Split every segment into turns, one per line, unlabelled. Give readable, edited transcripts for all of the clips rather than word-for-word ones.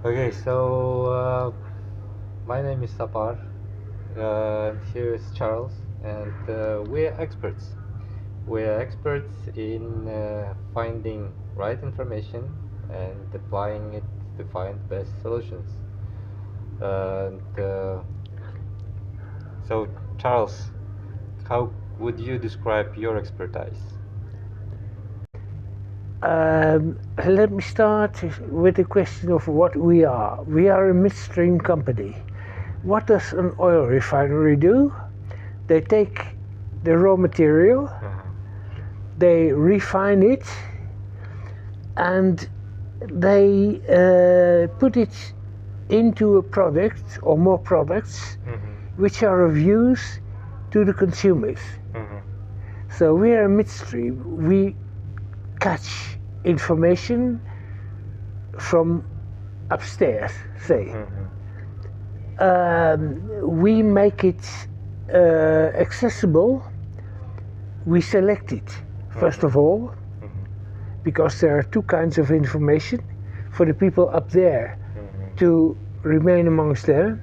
Okay, so my name is Sapar. Here is Charles, and we're experts. We're experts in finding right information and applying it to find best solutions. And so, Charles, how would you describe your expertise?
Let me start with the question of what we are. We are a midstream company. What does an oil refinery do? They take the raw material, they refine it, and they put it into a product or more products which are of use to the consumers. So we are a midstream. We catch information from upstairs, say. We make it accessible. We select it, first of all, because there are two kinds of information for the people up there to remain amongst them.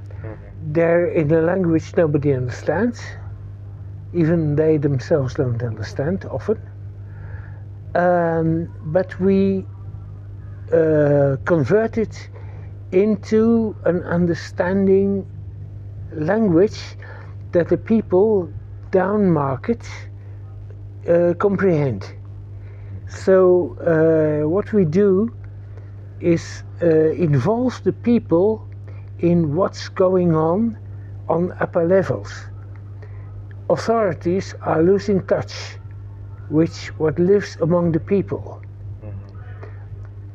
They're in a language nobody understands. Even they themselves don't understand often. But we convert it into an understanding language that the people down market comprehend. So what we do is involve the people in what's going on upper levels. Authorities are losing touch with what lives among the people.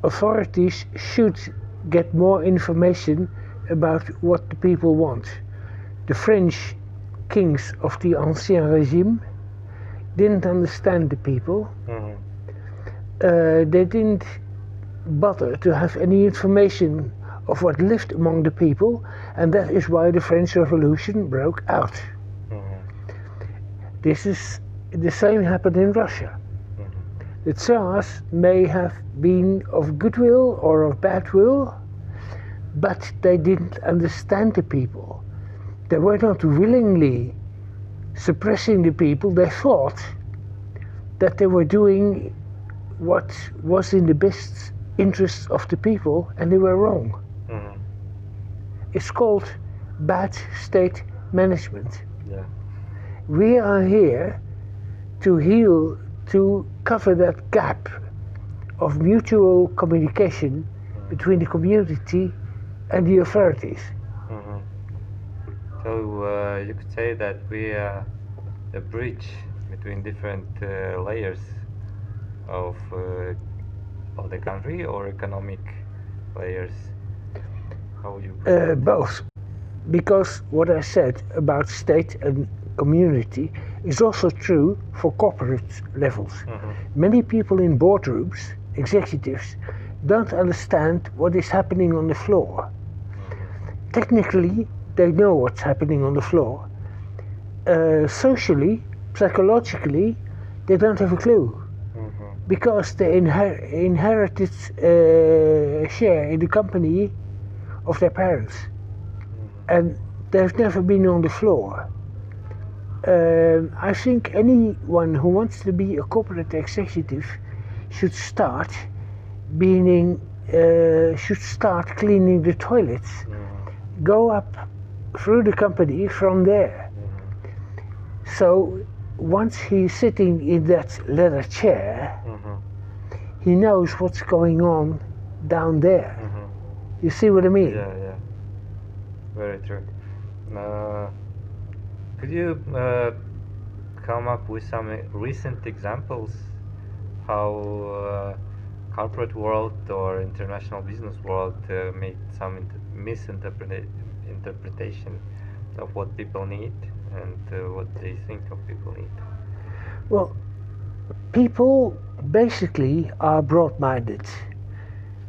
Authorities should get more information about what the people want. The French kings of the Ancien Regime didn't understand the people. They didn't bother to have any information of what lived among the people, and that is why the French Revolution broke out. The same happened in Russia. The Tsars may have been of goodwill or of bad will, but they didn't understand the people. They were not willingly suppressing the people. They thought that they were doing what was in the best interests of the people, and they were wrong. It's called bad state management.
Yeah.
We are here to heal, to cover that gap of mutual communication between the community and the authorities.
So you could say that we are a bridge between different layers of the country, or economic layers. How would you?
Both. Because what I said about state and community is also true for corporate levels. Many people in boardrooms, executives, don't understand what is happening on the floor. Technically, they know what's happening on the floor. Socially, psychologically, they don't have a clue. Because they inherited a share in the company of their parents. And they've never been on the floor. I think anyone who wants to be a corporate executive should start cleaning the toilets. Go up through the company from there. So once he's sitting in that leather chair, he knows what's going on down there. You see what I mean?
Yeah. Very true. Could you come up with some recent examples how corporate world or international business world made some misinterpretation of what people need and what they think of people need?
Well, people basically are broad-minded.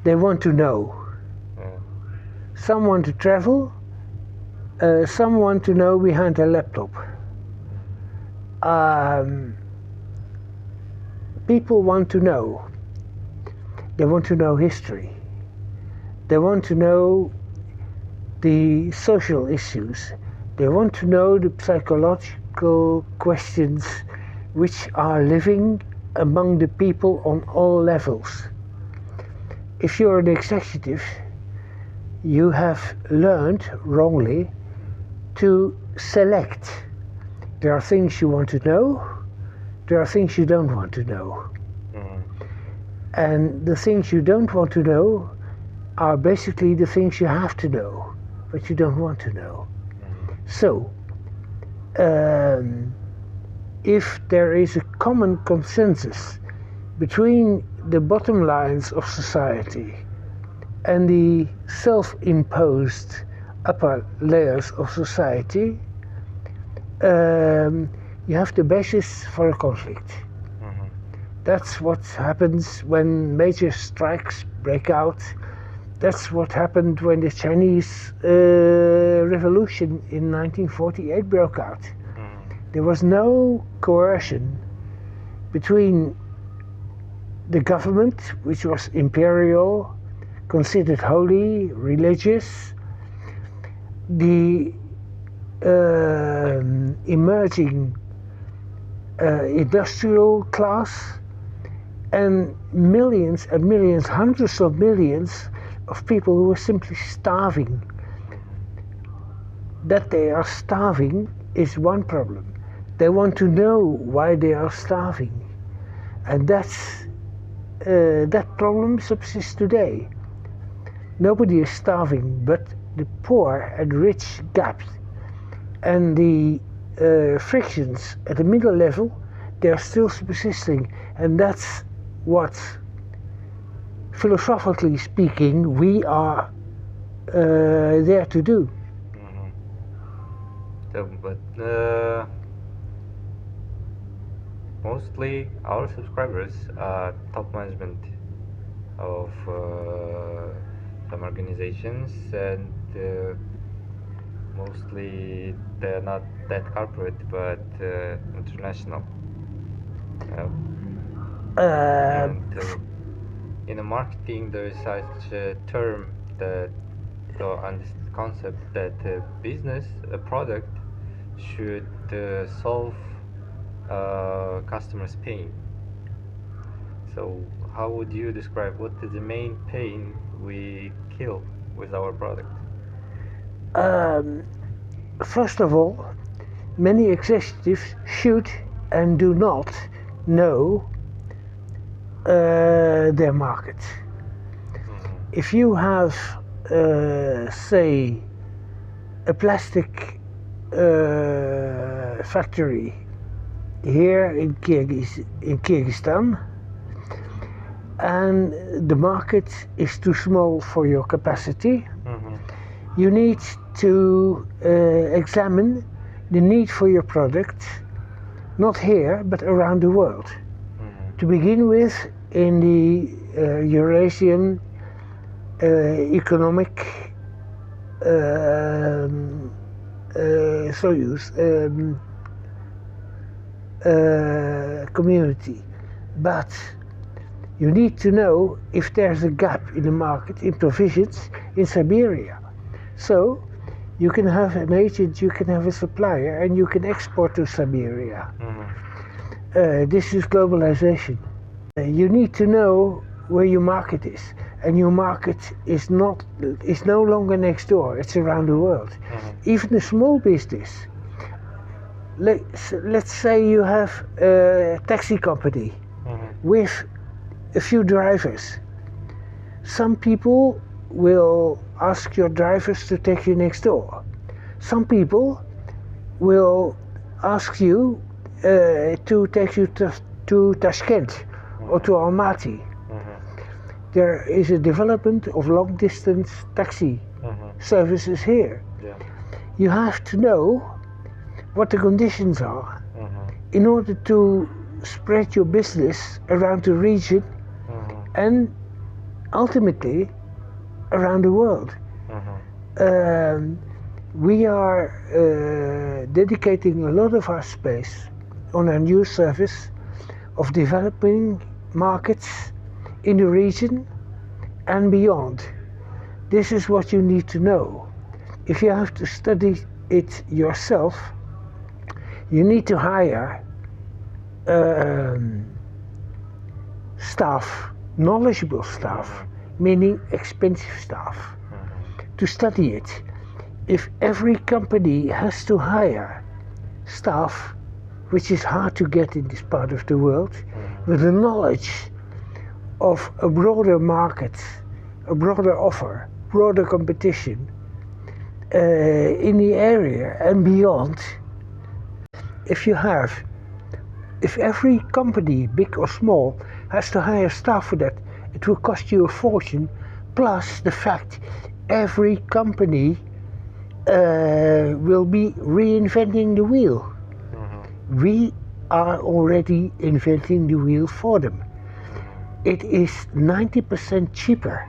They want to know. Some want to travel, some want to know behind a laptop. People want to know. They want to know history. They want to know the social issues. They want to know the psychological questions which are living among the people on all levels. If you're an executive, you have learned wrongly to select. There are things you want to know, there are things you don't want to know. And the things you don't want to know are basically the things you have to know, but you don't want to know. So, if there is a common consensus between the bottom lines of society and the self-imposed upper layers of society, you have the basis for a conflict. That's what happens when major strikes break out. That's what happened when the Chinese Revolution in 1948 broke out. There was no coercion between the government, which was imperial, considered holy, religious, the emerging industrial class, and millions and millions, hundreds of millions of people who are simply starving. That they are starving is one problem. They want to know why they are starving. And that problem subsists today. Nobody is starving, but the poor and rich gap and the frictions at the middle level, they are still subsisting. And that's what, philosophically speaking, we are there to do.
So, but mostly our subscribers are top management of some organizations, and mostly they're not that corporate but international. And in marketing there is such a term that, and this concept that business, a product, should solve customers' pain. So how would you describe what is the main pain we kill with our product?
First of all, many executives should and do not know their market. If you have, say, a plastic factory here in Kyrgyzstan, and the market is too small for your capacity, you need to examine the need for your product, not here, but around the world. To begin with, in the Eurasian Economic community. But you need to know if there's a gap in the market in provisions in Siberia. So you can have an agent, you can have a supplier, and you can export to Siberia. This is globalization. You need to know where your market is, and your market is no longer next door, it's around the world. Even a small business, let's say you have a taxi company with a few drivers. Some people will ask your drivers to take you next door. Some people will ask you to take you to Tashkent or to Almaty. There is a development of long distance taxi services here. You have to know what the conditions are in order to spread your business around the region and ultimately around the world. We are dedicating a lot of our space on our new service of developing markets in the region and beyond. This is what you need to know. If you have to study it yourself, you need to hire staff, knowledgeable staff, meaning expensive staff, to study it. If every company has to hire staff, which is hard to get in this part of the world, with the knowledge of a broader market, a broader offer, broader competition in the area and beyond, if every company, big or small, has to hire staff for that, it will cost you a fortune, plus the fact every company will be reinventing the wheel. We are already inventing the wheel for them. It is 90% cheaper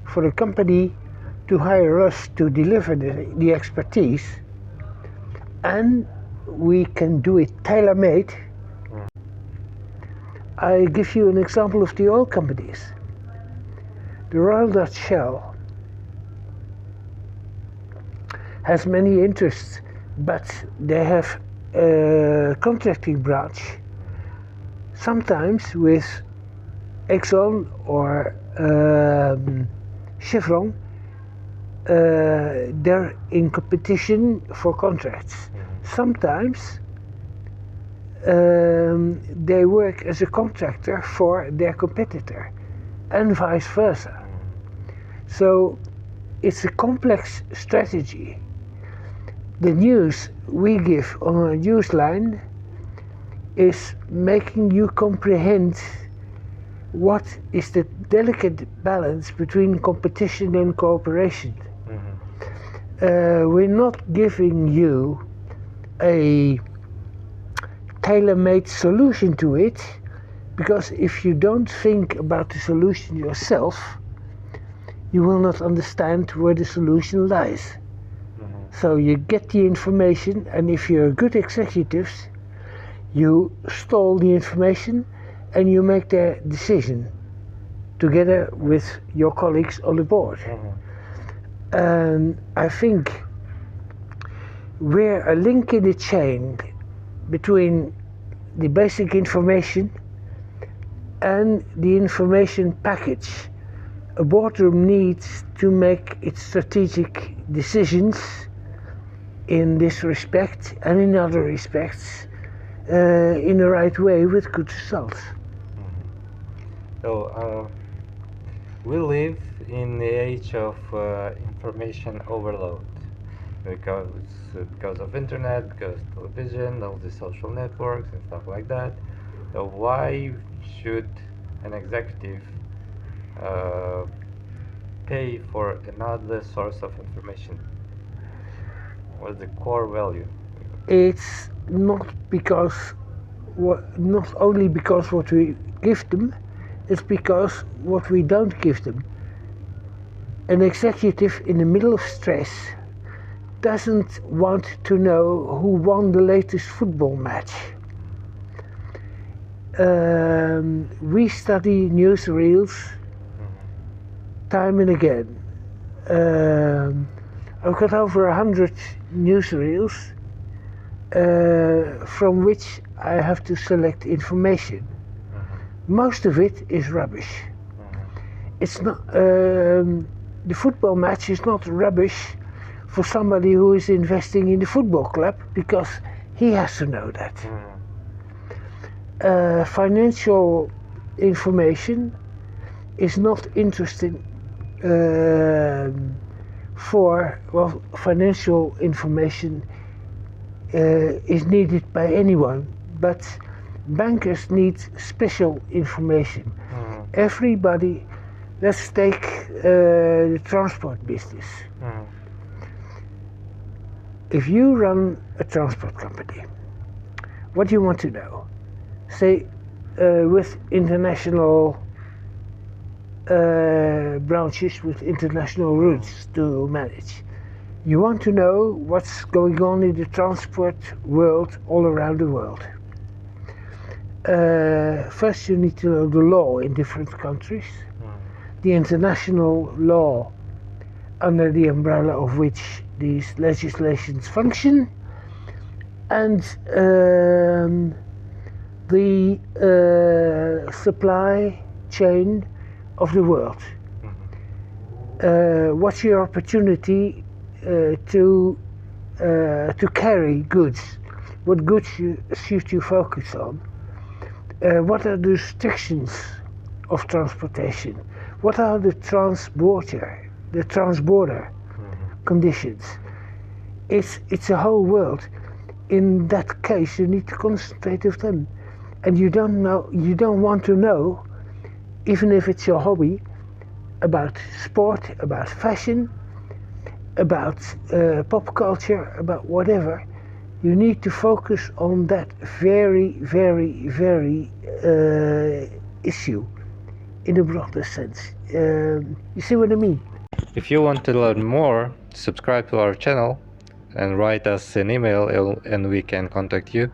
for the company to hire us to deliver the expertise, and we can do it tailor-made. I give you an example of the oil companies. The Royal Dutch Shell has many interests, but they have a contracting branch, sometimes with Exxon or Chevron. They're in competition for contracts. Sometimes they work as a contractor for their competitor, and vice versa. So it's a complex strategy. The news we give on our news line is making you comprehend what is the delicate balance between competition and cooperation. We're not giving you a tailor-made solution to it, because if you don't think about the solution yourself, you will not understand where the solution lies. So you get the information, and if you're good executives, you stole the information and you make the decision together with your colleagues on the board. And I think we're a link in the chain between the basic information and the information package a boardroom needs to make its strategic decisions in this respect and in other respects in the right way with good results.
So we live in the age of information overload because of internet, because of television, all the social networks and stuff like that. So why should an executive pay for another source of information? What's the core value?
It's not only because what we give them, it's because what we don't give them. An executive in the middle of stress doesn't want to know who won the latest football match. We study newsreels time and again. I've got over 100 newsreels from which I have to select information. Most of it is rubbish. It's not. The football match is not rubbish for somebody who is investing in the football club, because he has to know that. Financial information is not interesting financial information is needed by anyone, but bankers need special information. Everybody, let's take the transport business. If you run a transport company, what do you want to know? Say with international branches, with international routes to manage. You want to know what's going on in the transport world all around the world. First you need to know the law in different countries, the international law under the umbrella of which these legislations function, and the supply chain of the world. What's your opportunity to carry goods? What goods should you focus on? What are the restrictions of transportation? What are the transborder conditions? It's a whole world. In that case, you need to concentrate with them, and you don't want to know, even if it's your hobby, about sport, about fashion, about pop culture, about whatever. You need to focus on that very, very, very issue in a broader sense. You see what I mean?
If you want to learn more, subscribe to our channel and write us an email and we can contact you.